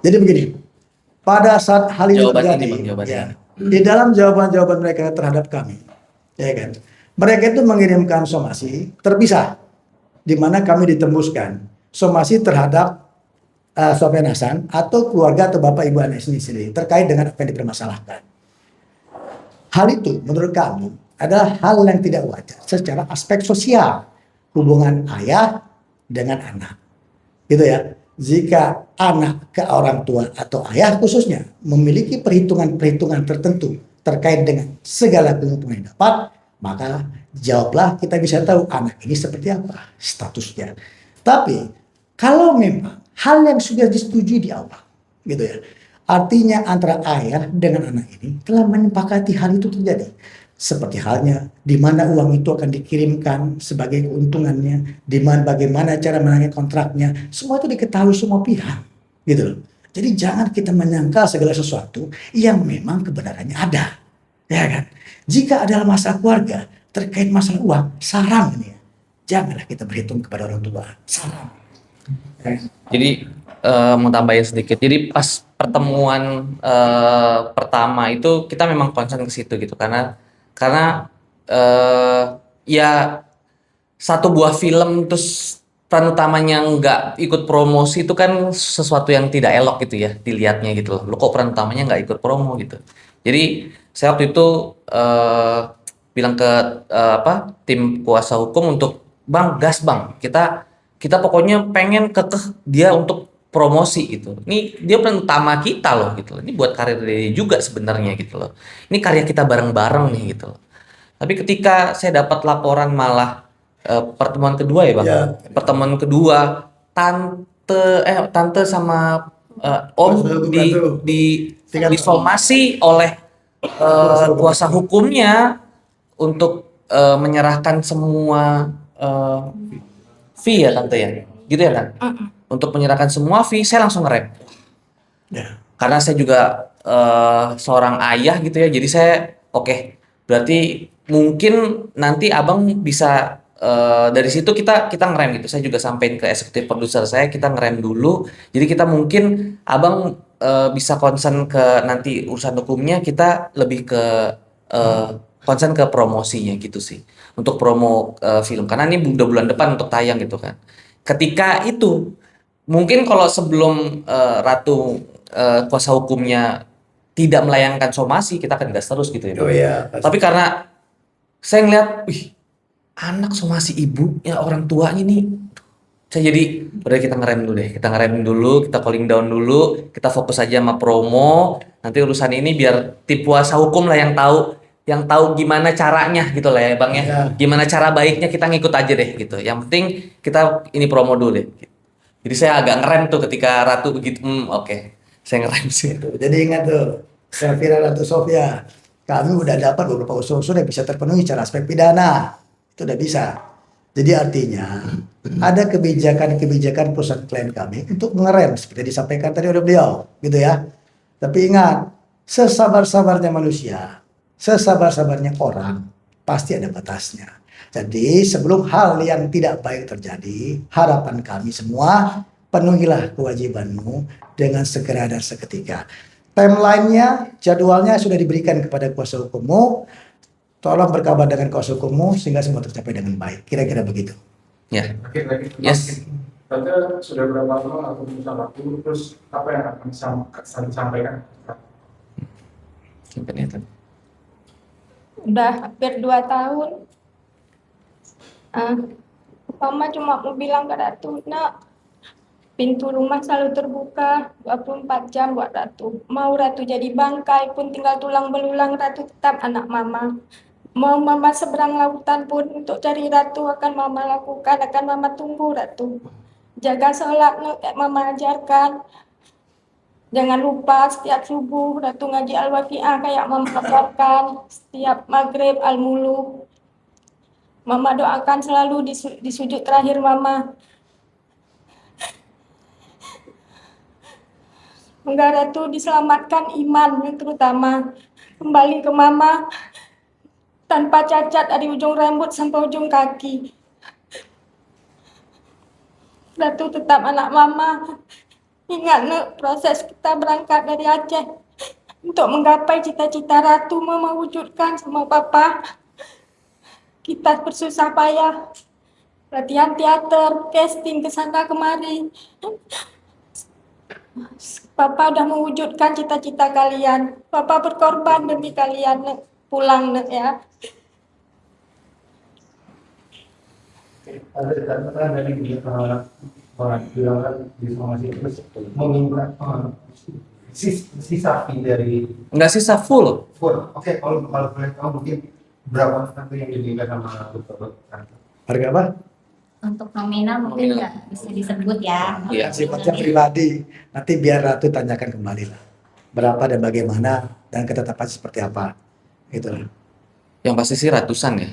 Jadi begini, pada saat hal itu Jawaban terjadi, ini Bang, jawabannya. ya, di dalam jawaban-jawaban mereka terhadap kami, ya kan, mereka itu mengirimkan somasi terpisah, di mana kami ditembuskan somasi terhadap Sofyan Hasan atau keluarga atau bapak ibu anak ini sendiri terkait dengan apa yang dipermasalahkan. Hal itu menurut kami adalah hal yang tidak wajar secara aspek sosial hubungan ayah dengan anak, gitu ya. Jika anak ke orang tua atau ayah khususnya memiliki perhitungan-perhitungan tertentu terkait dengan segala keuntungan yang dapat, maka jawablah, kita bisa tahu anak ini seperti apa statusnya. Tapi kalau memang hal yang sudah disetujui di awal, gitu ya, artinya antara ayah dengan anak ini telah menyepakati hal itu terjadi. Seperti halnya di mana uang itu akan dikirimkan sebagai keuntungannya, di mana bagaimana cara menangani kontraknya, semua itu diketahui semua pihak, gitu loh. Jadi jangan kita menyangkal segala sesuatu yang memang kebenarannya ada, ya kan? Jika adalah masalah keluarga terkait masalah uang, saran ini ya, janganlah kita berhitung kepada orang tua, saran. Jadi mau tambahin sedikit. Jadi pas pertemuan pertama itu kita memang concern ke situ gitu karena ya satu buah film terus peran utamanya nggak ikut promosi itu kan sesuatu yang tidak elok gitu ya dilihatnya gitu loh. Lo kok peran utamanya nggak ikut promo gitu. Jadi saya waktu itu bilang ke tim kuasa hukum untuk bang gas bang kita pokoknya pengen kekeh dia untuk promosi gitu. Ini dia peran utama kita loh gitu loh. Ini buat karir dia juga sebenarnya gitu loh. Ini karya kita bareng-bareng nih gitu loh. Tapi ketika saya dapat laporan malah pertemuan kedua ya bang, Ya. pertemuan kedua tante sama om disomasi oleh kuasa hukumnya untuk menyerahkan semua fee ya tante ya, gitu ya kan? Untuk menyerahkan semua fee, saya langsung ngerem. Ya. Karena saya juga seorang ayah gitu ya, jadi saya oke, berarti mungkin nanti abang bisa dari situ kita ngerem gitu. Saya juga sampein ke eksekutif produser saya, kita ngerem dulu. Jadi kita mungkin abang bisa concern ke nanti urusan hukumnya, kita lebih ke concern ke promosinya gitu sih, untuk promo film. Karena ini udah bulan depan untuk tayang gitu kan. Ketika itu mungkin kalau sebelum Ratu kuasa hukumnya tidak melayangkan somasi, kita akan gas terus gitu ya. Oh iya, pasti. Tapi karena saya ngeliat, wih, anak somasi ibunya orang tuanya nih, saya jadi udah kita ngerem dulu deh, kita ngerem dulu, kita calling down dulu, kita fokus aja sama promo. Nanti urusan ini biar tim kuasa hukum lah yang tahu gimana caranya gitu lah ya bang ya. Ya. Gimana cara baiknya kita ngikut aja deh gitu. Yang penting kita ini promo dulu deh. Jadi saya agak ngerem tuh ketika Ratu begitu, oke. Saya ngerem sih. Jadi ingat tuh, Elvira Ratu Sofia, kami udah dapat beberapa unsur-unsur yang bisa terpenuhi secara aspek pidana. Itu udah bisa. Jadi artinya ada kebijakan-kebijakan perusahaan klien kami untuk mengerem seperti disampaikan tadi oleh beliau, gitu ya. Tapi ingat, sesabar-sabarnya manusia, sesabar-sabarnya orang, pasti ada batasnya. Jadi sebelum hal yang tidak baik terjadi, harapan kami semua, penuhilah kewajibanmu dengan segera dan seketika. Timeline-nya, jadwalnya sudah diberikan kepada kuasa hukummu. Tolong berkabar dengan kuasa hukummu sehingga semua tercapai dengan baik. Kira-kira begitu. Ya. Lagi. Yes. Tante sudah berapa lama aku sama aku, terus apa yang akan disampaikan? Simpen ya, Tante. Udah hampir 2 tahun. Mama cuma mau bilang ke Ratu, nak, pintu rumah selalu terbuka 24 jam buat Ratu. Mau Ratu jadi bangkai pun tinggal tulang belulang, Ratu tetap anak Mama. Mau Mama seberang lautan pun untuk cari Ratu akan Mama lakukan, akan Mama tunggu Ratu. Jaga sholat kayak Mama ajarkan. Jangan lupa setiap subuh Ratu ngaji Al-Waqiah kayak Mama ajarkan. Setiap maghrib Al-Muluk. Mama doakan selalu di sujud terakhir Mama. Semoga Ratu diselamatkan iman yang terutama. Kembali ke Mama tanpa cacat dari ujung rambut sampai ujung kaki. Ratu tetap anak Mama. Ingat Nek, proses kita berangkat dari Aceh untuk menggapai cita-cita Ratu mau mewujudkan sama Papa. Kita bersusah payah, latihan teater, casting ke sana kemari. Papa udah mewujudkan cita-cita kalian. Papa berkorban demi kalian, Nek. Pulang, Nek, ya. Ada catatan dari orang bilang kan di somasi terus meminta sisa fee dari Nggak sisa full. full. Oke, kalau boleh tahu mungkin berapa nanti yang diminta sama dokter? Harga apa? Untuk nominal mungkin nggak bisa disebut ya. Iya. Sifatnya pribadi. Nanti biar Ratu tanyakan kembali lah. Berapa dan bagaimana dan ketetapan seperti apa. Gitu lah. Yang pasti sih ratusan ya.